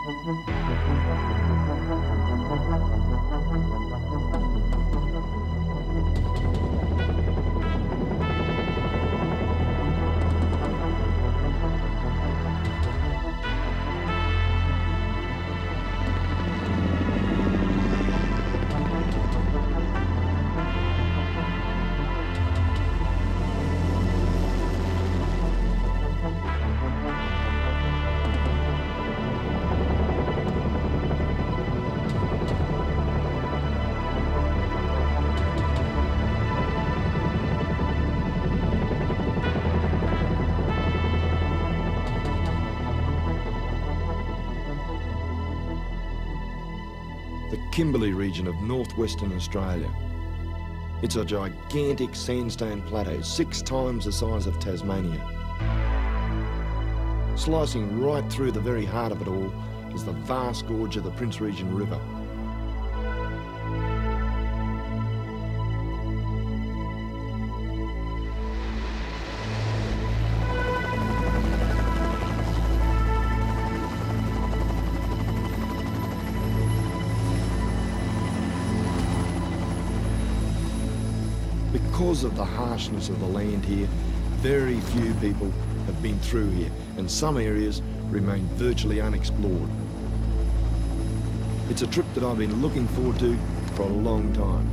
The Kimberley region of northwestern Australia. It's a gigantic sandstone plateau, 6 times the size of Tasmania. Slicing right through the very heart of it all is the vast gorge of the Prince Regent River. Because of the harshness of the land here, very few people have been through here, and some areas remain virtually unexplored. It's a trip that I've been looking forward to for a long time.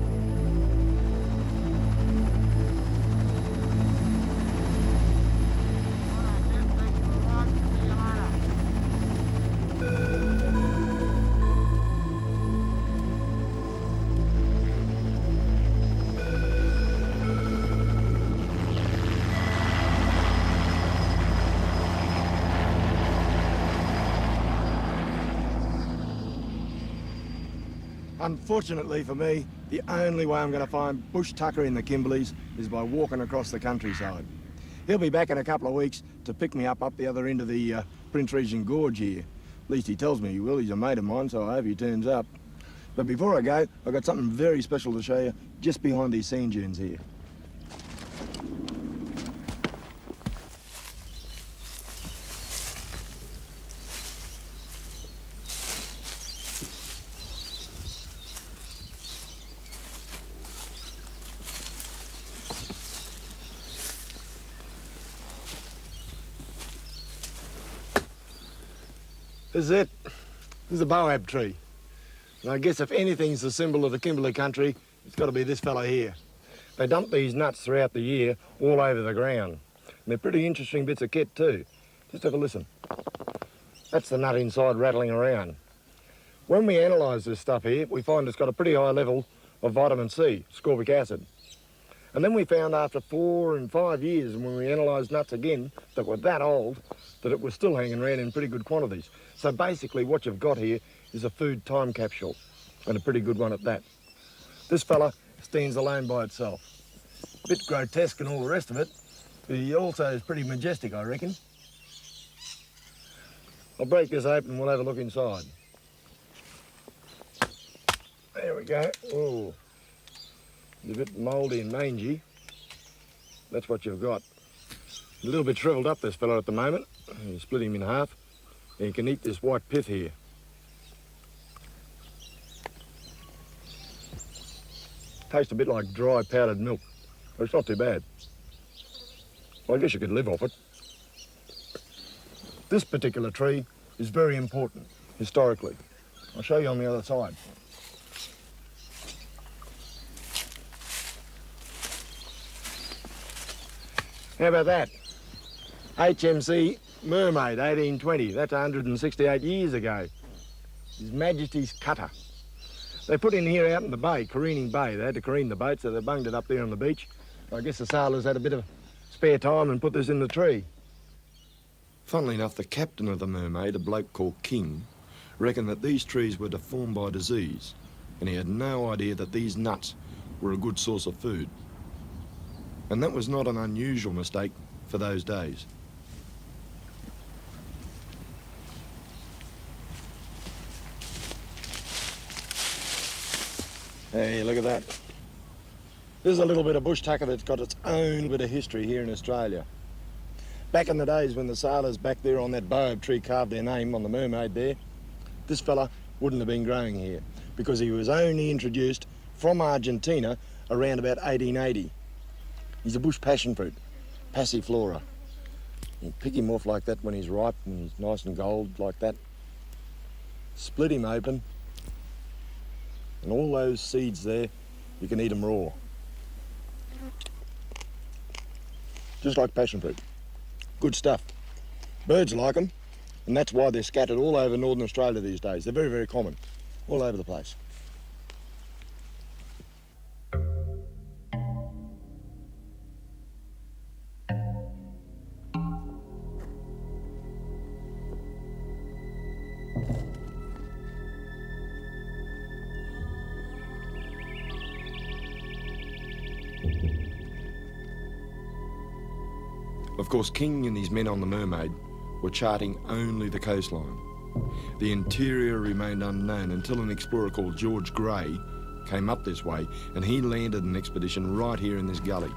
Unfortunately for me, the only way I'm going to find Bush Tucker in the Kimberleys is by walking across the countryside. He'll be back in a couple of weeks to pick me up the other end of the Prince Regent Gorge here. At least he tells me he will. He's a mate of mine, so I hope he turns up. But before I go, I've got something very special to show you just behind these sand dunes here. This is it. This is a boab tree. And I guess if anything's the symbol of the Kimberley country, it's got to be this fella here. They dump these nuts throughout the year all over the ground. And they're pretty interesting bits of kit too. Just have a listen. That's the nut inside rattling around. When we analyse this stuff here, we find it's got a pretty high level of vitamin C, ascorbic acid. And then we found after 4 and 5 years, when we analysed nuts again that were that old, that it was still hanging around in pretty good quantities. So basically what you've got here is a food time capsule, and a pretty good one at that. This fella stands alone by itself. A bit grotesque and all the rest of it, but he also is pretty majestic, I reckon. I'll break this open and we'll have a look inside. There we go. Oh, it's a bit mouldy and mangy. That's what you've got. A little bit shriveled up, this fella, at the moment. You split him in half, and you can eat this white pith here. Tastes a bit like dry powdered milk, but it's not too bad. Well, I guess you could live off it. This particular tree is very important, historically. I'll show you on the other side. How about that? HMC Mermaid, 1820. That's 168 years ago. His Majesty's cutter. They put in here out in the bay, careening bay. They had to careen the boat, so they bunged it up there on the beach. I guess the sailors had a bit of spare time and put this in the tree. Funnily enough, the captain of the Mermaid, a bloke called King, reckoned that these trees were deformed by disease, and he had no idea that these nuts were a good source of food. And that was not an unusual mistake for those days. Hey, look at that. This is a little bit of bush tucker that's got its own bit of history here in Australia. Back in the days when the sailors back there on that boab tree carved their name on the Mermaid there, this fella wouldn't have been growing here because he was only introduced from Argentina around about 1880. He's a bush passion fruit, passiflora. You pick him off like that when he's ripe and he's nice and gold like that. Split him open, and all those seeds there, you can eat them raw. Just like passion fruit. Good stuff. Birds like them, and that's why they're scattered all over northern Australia these days. They're very, very common, all over the place. Of course, King and his men on the Mermaid were charting only the coastline. The interior remained unknown until an explorer called George Gray came up this way, and he landed an expedition right here in this gully.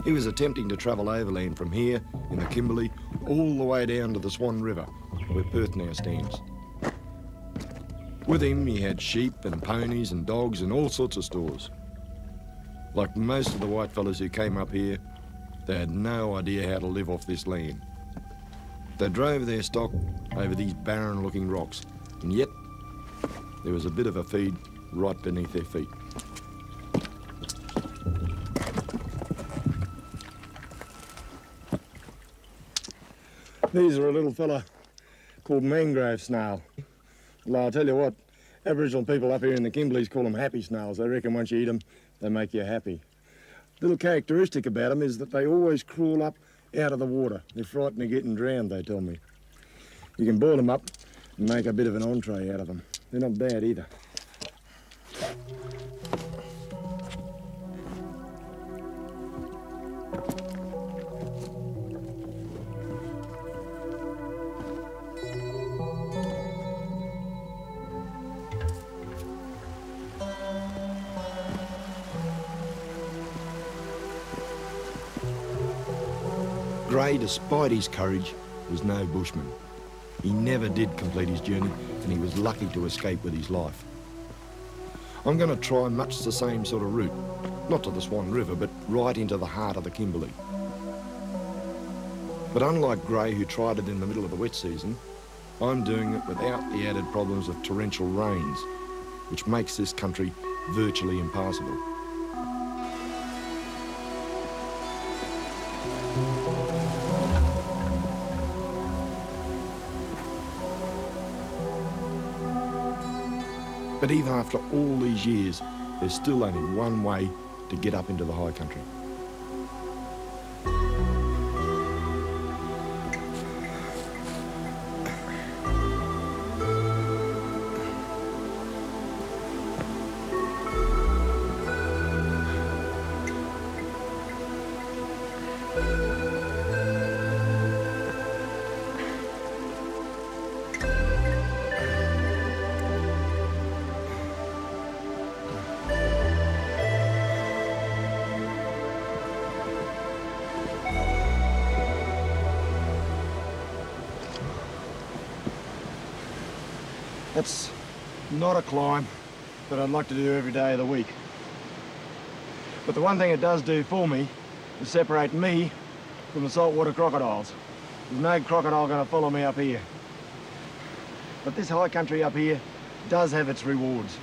He was attempting to travel overland from here in the Kimberley all the way down to the Swan River, where Perth now stands. With him, he had sheep and ponies and dogs and all sorts of stores. Like most of the whitefellas who came up here, they had no idea how to live off this land. They drove their stock over these barren-looking rocks, and yet there was a bit of a feed right beneath their feet. These are a little fella called mangrove snail. Well, I'll tell you what, Aboriginal people up here in the Kimberleys call them happy snails. They reckon once you eat them, they make you happy. Little characteristic about them is that they always crawl up out of the water. They're frightened of getting drowned, they tell me. You can boil them up and make a bit of an entree out of them. They're not bad either. Gray, despite his courage, was no bushman. He never did complete his journey, and he was lucky to escape with his life. I'm going to try much the same sort of route, not to the Swan River, but right into the heart of the Kimberley. But unlike Gray, who tried it in the middle of the wet season, I'm doing it without the added problems of torrential rains, which makes this country virtually impassable. But even after all these years, there's still only one way to get up into the high country. That's not a climb that I'd like to do every day of the week. But the one thing it does do for me is separate me from the saltwater crocodiles. There's no crocodile going to follow me up here. But this high country up here does have its rewards.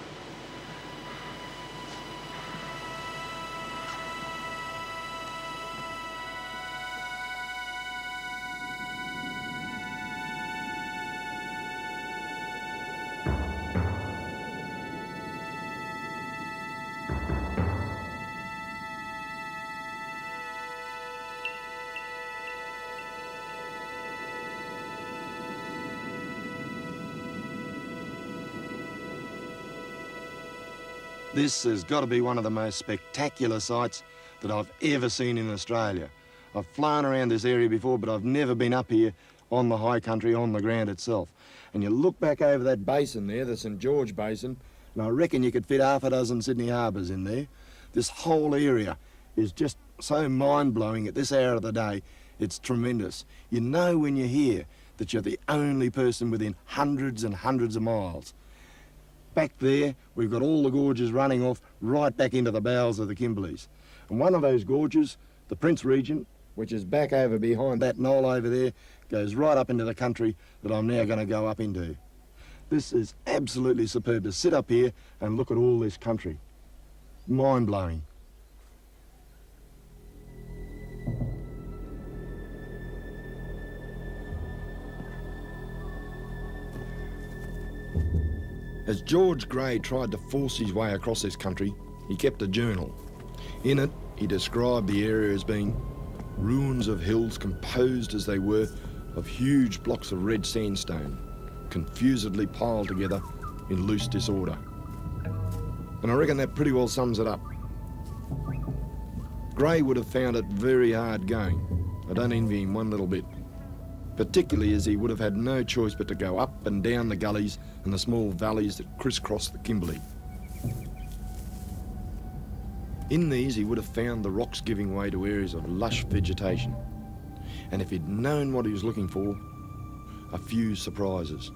This has got to be one of the most spectacular sights that I've ever seen in Australia. I've flown around this area before, but I've never been up here on the high country, on the ground itself. And you look back over that basin there, the St George Basin, and I reckon you could fit half a dozen Sydney harbours in there. This whole area is just so mind-blowing at this hour of the day. It's tremendous. You know when you're here that you're the only person within hundreds and hundreds of miles. Back there, we've got all the gorges running off right back into the bowels of the Kimberleys. And one of those gorges, the Prince Regent, which is back over behind that knoll over there, goes right up into the country that I'm now going to go up into. This is absolutely superb to sit up here and look at all this country. Mind-blowing. As George Gray tried to force his way across this country, he kept a journal. In it, he described the area as being ruins of hills composed as they were of huge blocks of red sandstone, confusedly piled together in loose disorder. And I reckon that pretty well sums it up. Gray would have found it very hard going. I don't envy him one little bit, particularly as he would have had no choice but to go up and down the gullies and the small valleys that crisscross the Kimberley. In these, he would have found the rocks giving way to areas of lush vegetation. And if he'd known what he was looking for, a few surprises.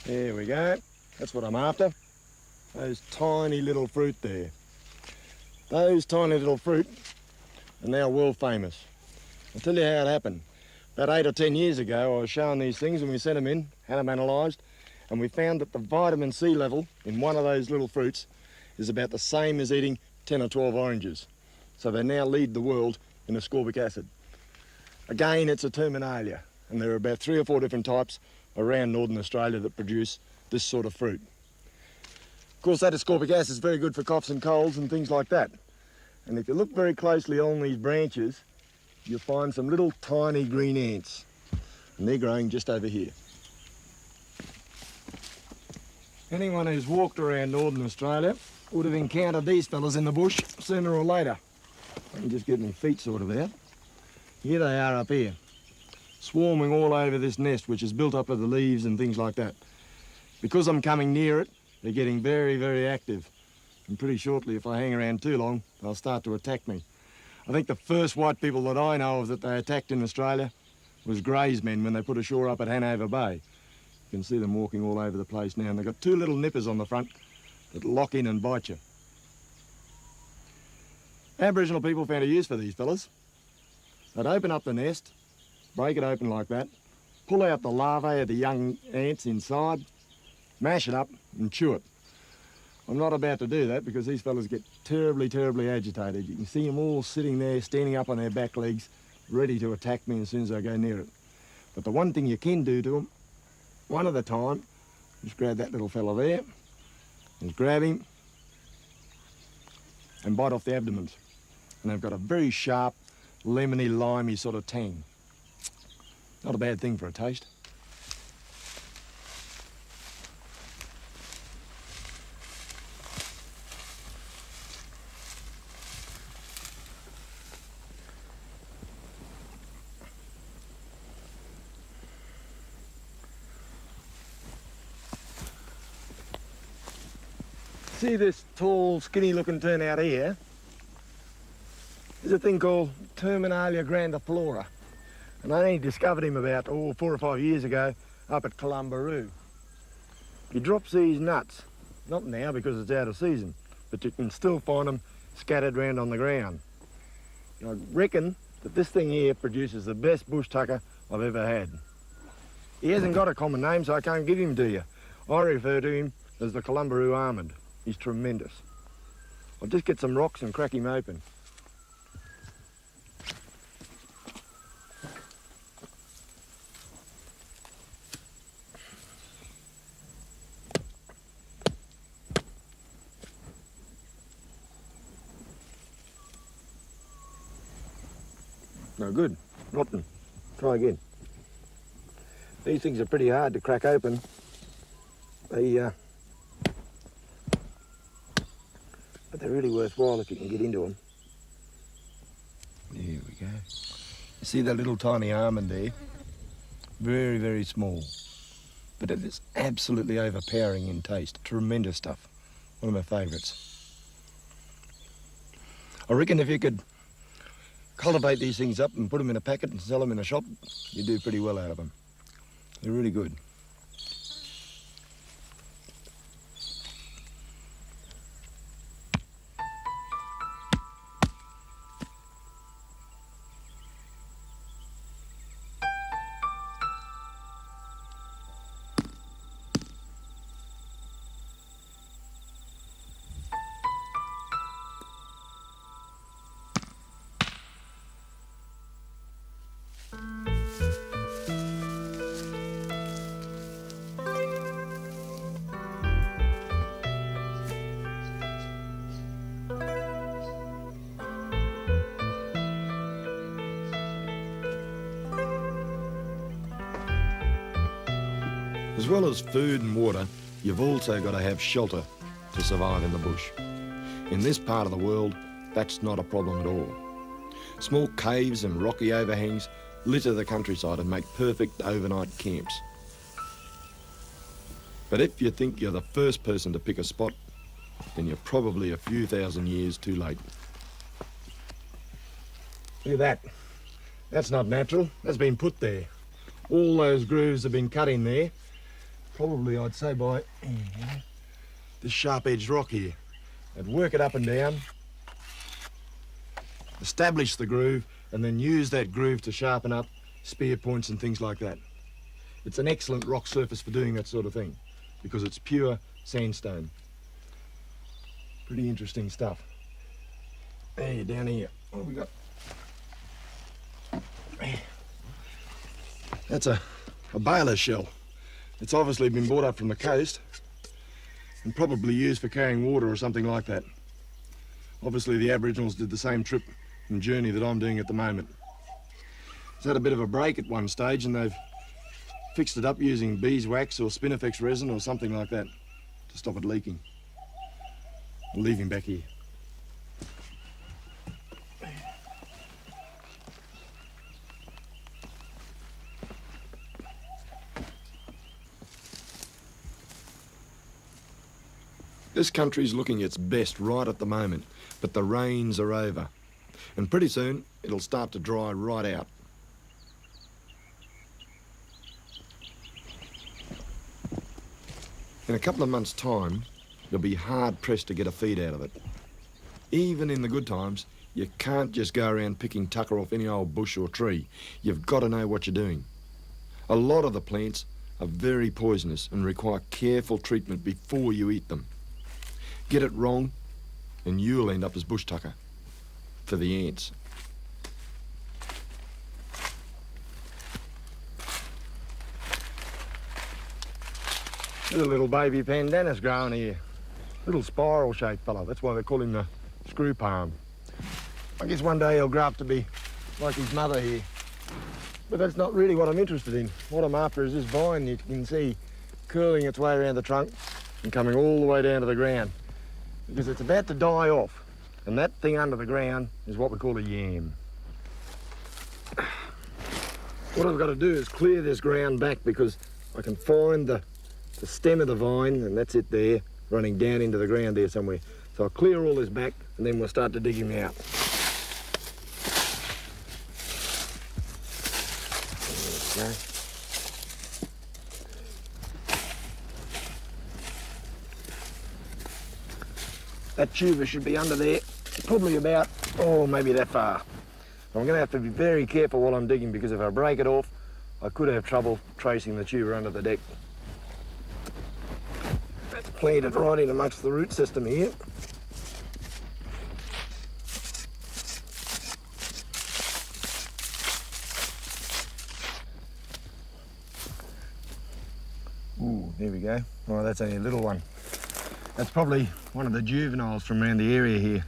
There we go. That's what I'm after. Those tiny little fruit there. Those tiny little fruit are now world famous. I'll tell you how it happened. About 8 or 10 years ago, I was showing these things and we sent them in, had them analysed, and we found that the vitamin C level in one of those little fruits is about the same as eating 10 or 12 oranges. So they now lead the world in ascorbic acid. Again, it's a terminalia, and there are about 3 or 4 different types around northern Australia that produce this sort of fruit. Of course, that ascorbic acid is very good for coughs and colds and things like that. And if you look very closely on these branches, you'll find some little tiny green ants, and they're growing just over here. Anyone who's walked around northern Australia would have encountered these fellas in the bush sooner or later. I can just get my feet sorted out. Here they are up here, swarming all over this nest, which is built up of the leaves and things like that. Because I'm coming near it, they're getting very, very active. And pretty shortly, if I hang around too long, they'll start to attack me. I think the first white people that I know of that they attacked in Australia was Gray's men when they put ashore up at Hanover Bay. You can see them walking all over the place now, and they've got 2 little nippers on the front that lock in and bite you. Aboriginal people found a use for these fellas. They'd open up the nest, break it open like that, pull out the larvae of the young ants inside, mash it up and chew it. I'm not about to do that because these fellas get terribly, terribly agitated. You can see them all sitting there, standing up on their back legs, ready to attack me as soon as I go near it. But the one thing you can do to them, one at a time, just grab that little fella there, just grab him and bite off the abdomens. And they've got a very sharp, lemony, limey sort of tang. Not a bad thing for a taste. See this tall, skinny-looking turnout here? There's a thing called Terminalia grandiflora. And I only discovered him about 4 or 5 years ago up at Columbaroo. He drops these nuts, not now because it's out of season, but you can still find them scattered around on the ground. I reckon that this thing here produces the best bush tucker I've ever had. He hasn't got a common name, so I can't give him to you. I refer to him as the Columbaroo almond. He's tremendous. I'll just get some rocks and crack him open. No good. Rotten. Try again. These things are pretty hard to crack open. But they're really worthwhile if you can get into them. There we go. You see that little tiny almond there? Very, very small. But it is absolutely overpowering in taste. Tremendous stuff. One of my favourites. I reckon if you could cultivate these things up and put them in a packet and sell them in a shop, you do pretty well out of them. They're really good. As well as food and water, you've also got to have shelter to survive in the bush. In this part of the world, that's not a problem at all. Small caves and rocky overhangs litter the countryside and make perfect overnight camps. But if you think you're the first person to pick a spot, then you're probably a few thousand years too late. Look at that. That's not natural. That's been put there. All those grooves have been cut in there. Probably, I'd say, by this sharp-edged rock here. They'd work it up and down, establish the groove, and then use that groove to sharpen up spear points and things like that. It's an excellent rock surface for doing that sort of thing, because it's pure sandstone. Pretty interesting stuff. Hey, down here, what have we got? That's a baler shell. It's obviously been brought up from the coast and probably used for carrying water or something like that. Obviously the Aboriginals did the same trip and journey that I'm doing at the moment. It's had a bit of a break at one stage and they've fixed it up using beeswax or spinifex resin or something like that to stop it leaking. I'll leave him back here. This country's looking its best right at the moment, but the rains are over. And pretty soon, it'll start to dry right out. In a couple of months' time, you'll be hard-pressed to get a feed out of it. Even in the good times, you can't just go around picking tucker off any old bush or tree. You've got to know what you're doing. A lot of the plants are very poisonous and require careful treatment before you eat them. Get it wrong, and you'll end up as bush tucker for the ants. There's a little baby pandanus growing here. Little spiral-shaped fella. That's why they call him the screw palm. I guess one day he'll grow up to be like his mother here. But that's not really what I'm interested in. What I'm after is this vine you can see curling its way around the trunk and coming all the way down to the ground. Because it's about to die off. And that thing under the ground is what we call a yam. What I've got to do is clear this ground back because I can find the stem of the vine, and that's it there, running down into the ground there somewhere. So I'll clear all this back and then we'll start to dig him out. Okay. That tuber should be under there, probably about, maybe that far. I'm going to have to be very careful while I'm digging because if I break it off, I could have trouble tracing the tuber under the deck. That's planted right in amongst the root system here. Ooh, there we go. Oh, that's only a little one. That's probably one of the juveniles from around the area here.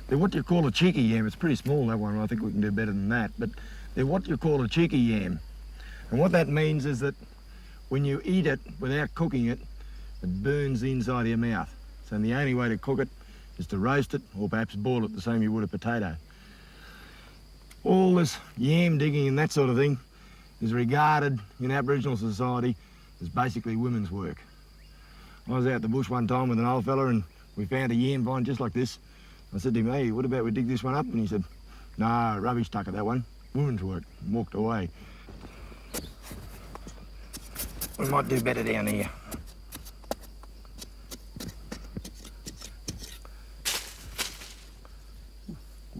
They're what you call a cheeky yam. It's pretty small, that one. I think we can do better than that. But they're what you call a cheeky yam. And what that means is that when you eat it without cooking it, it burns the inside of your mouth. So the only way to cook it is to roast it or perhaps boil it the same you would a potato. All this yam digging and that sort of thing is regarded in Aboriginal society as basically women's work. I was out the bush one time with an old fella and we found a yam vine just like this. I said to him, hey, what about we dig this one up? And he said, no, rubbish tucker, that one. Women's work. And walked away. We might do better down here.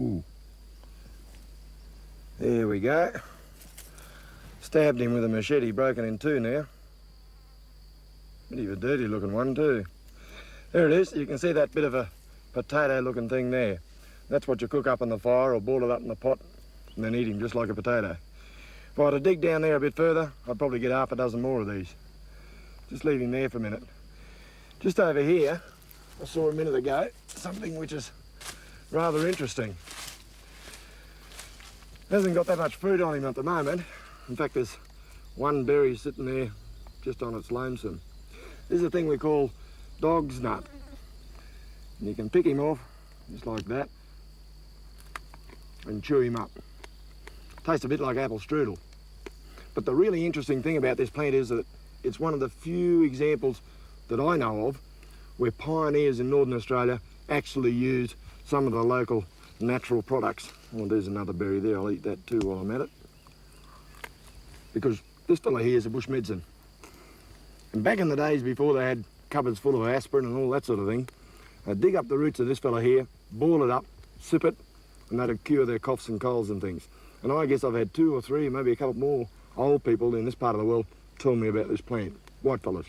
Ooh. There we go. Stabbed him with a machete, broken in two now. Bit of a dirty looking one too. There it is. You can see that bit of a potato looking thing there. That's what you cook up on the fire or boil it up in the pot and then eat him just like a potato. If I were to dig down there a bit further, I'd probably get half a dozen more of these. Just leave him there for a minute. Just over here, I saw a minute ago something which is rather interesting. Hasn't got that much fruit on him at the moment. In fact, there's one berry sitting there just on its lonesome. This is a thing we call dog's nut. And you can pick him off just like that and chew him up. Tastes a bit like apple strudel. But the really interesting thing about this plant is that it's one of the few examples that I know of where pioneers in Northern Australia actually use some of the local natural products. Oh, there's another berry there. I'll eat that too while I'm at it. Because this fella here is a bush medicine. And back in the days before they had cupboards full of aspirin and all that sort of thing, they'd dig up the roots of this fella here, boil it up, sip it, and that'd cure their coughs and colds and things. And I guess I've had 2 or 3, maybe a couple more old people in this part of the world tell me about this plant, white fellas.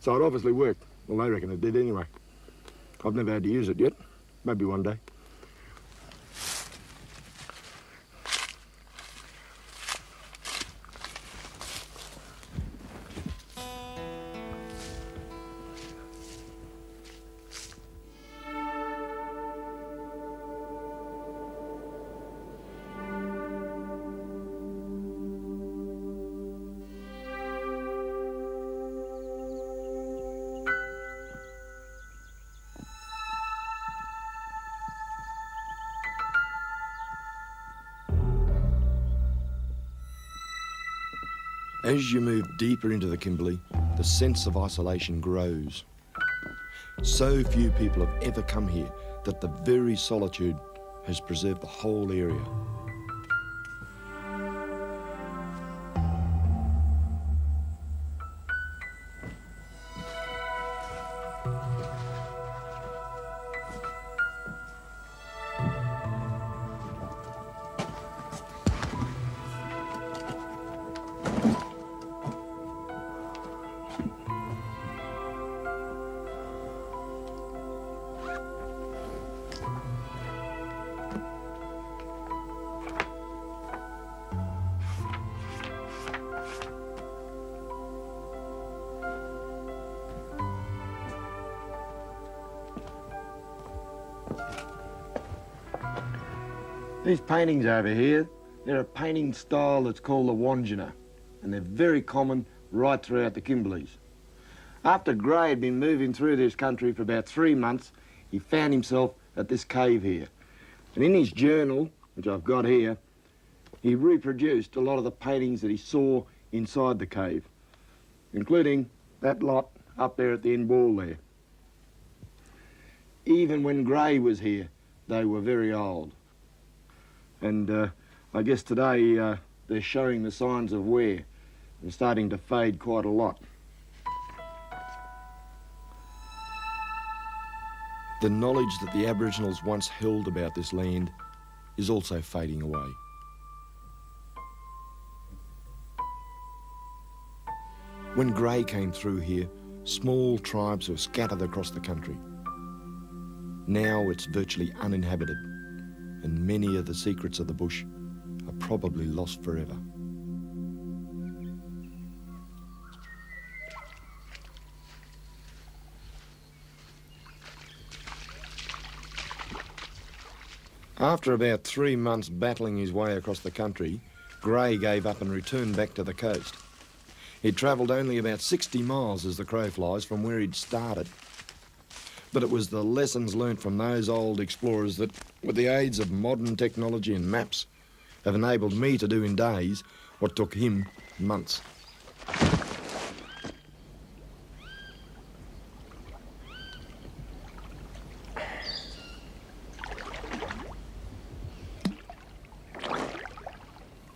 So it obviously worked. Well, they reckon it did anyway. I've never had to use it yet. Maybe one day. As you move deeper into the Kimberley, the sense of isolation grows. So few people have ever come here that the very solitude has preserved the whole area. These paintings over here, they're a painting style that's called the Wandjina, and they're very common right throughout the Kimberleys. After Gray had been moving through this country for about 3 months, he found himself at this cave here. And in his journal, which I've got here, he reproduced a lot of the paintings that he saw inside the cave, including that lot up there at the end wall there. Even when Gray was here, they were very old. And I guess today they're showing the signs of wear and starting to fade quite a lot. The knowledge that the Aboriginals once held about this land is also fading away. When Gray came through here, small tribes were scattered across the country. Now it's virtually uninhabited, and many of the secrets of the bush are probably lost forever. After about 3 months battling his way across the country, Gray gave up and returned back to the coast. He'd travelled only about 60 miles as the crow flies from where he'd started. But it was the lessons learnt from those old explorers that, with the aids of modern technology and maps, have enabled me to do in days what took him months.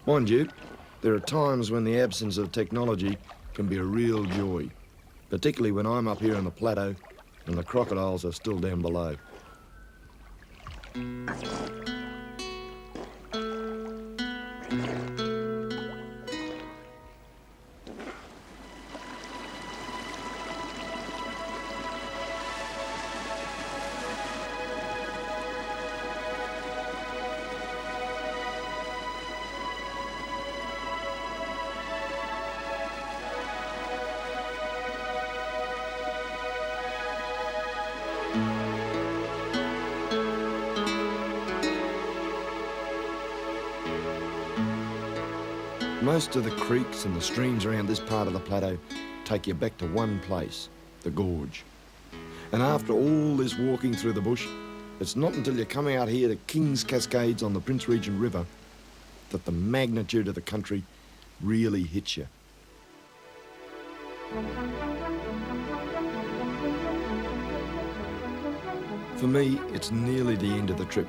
Mind you, there are times when the absence of technology can be a real joy, particularly when I'm up here on the plateau and the crocodiles are still down below. Most of the creeks and the streams around this part of the plateau take you back to one place, the Gorge. And after all this walking through the bush, it's not until you come out here to King's Cascades on the Prince Regent River that the magnitude of the country really hits you. For me, it's nearly the end of the trip,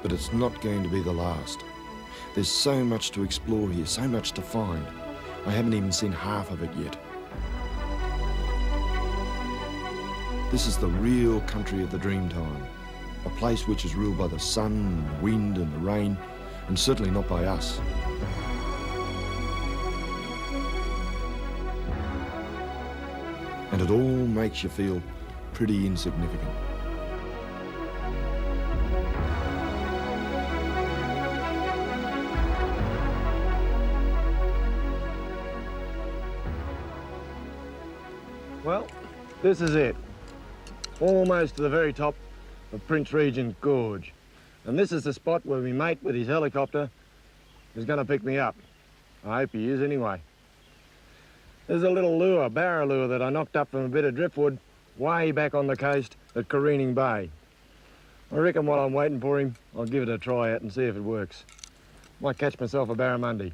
but it's not going to be the last. There's so much to explore here, so much to find. I haven't even seen half of it yet. This is the real country of the Dreamtime, a place which is ruled by the sun and the wind and the rain, and certainly not by us. And it all makes you feel pretty insignificant. Well, this is it. Almost to the very top of Prince Regent Gorge. And this is the spot where my mate with his helicopter is going to pick me up. I hope he is anyway. There's a little lure, barra lure, that I knocked up from a bit of driftwood way back on the coast at Careening Bay. I reckon while I'm waiting for him, I'll give it a try out and see if it works. Might catch myself a barramundi.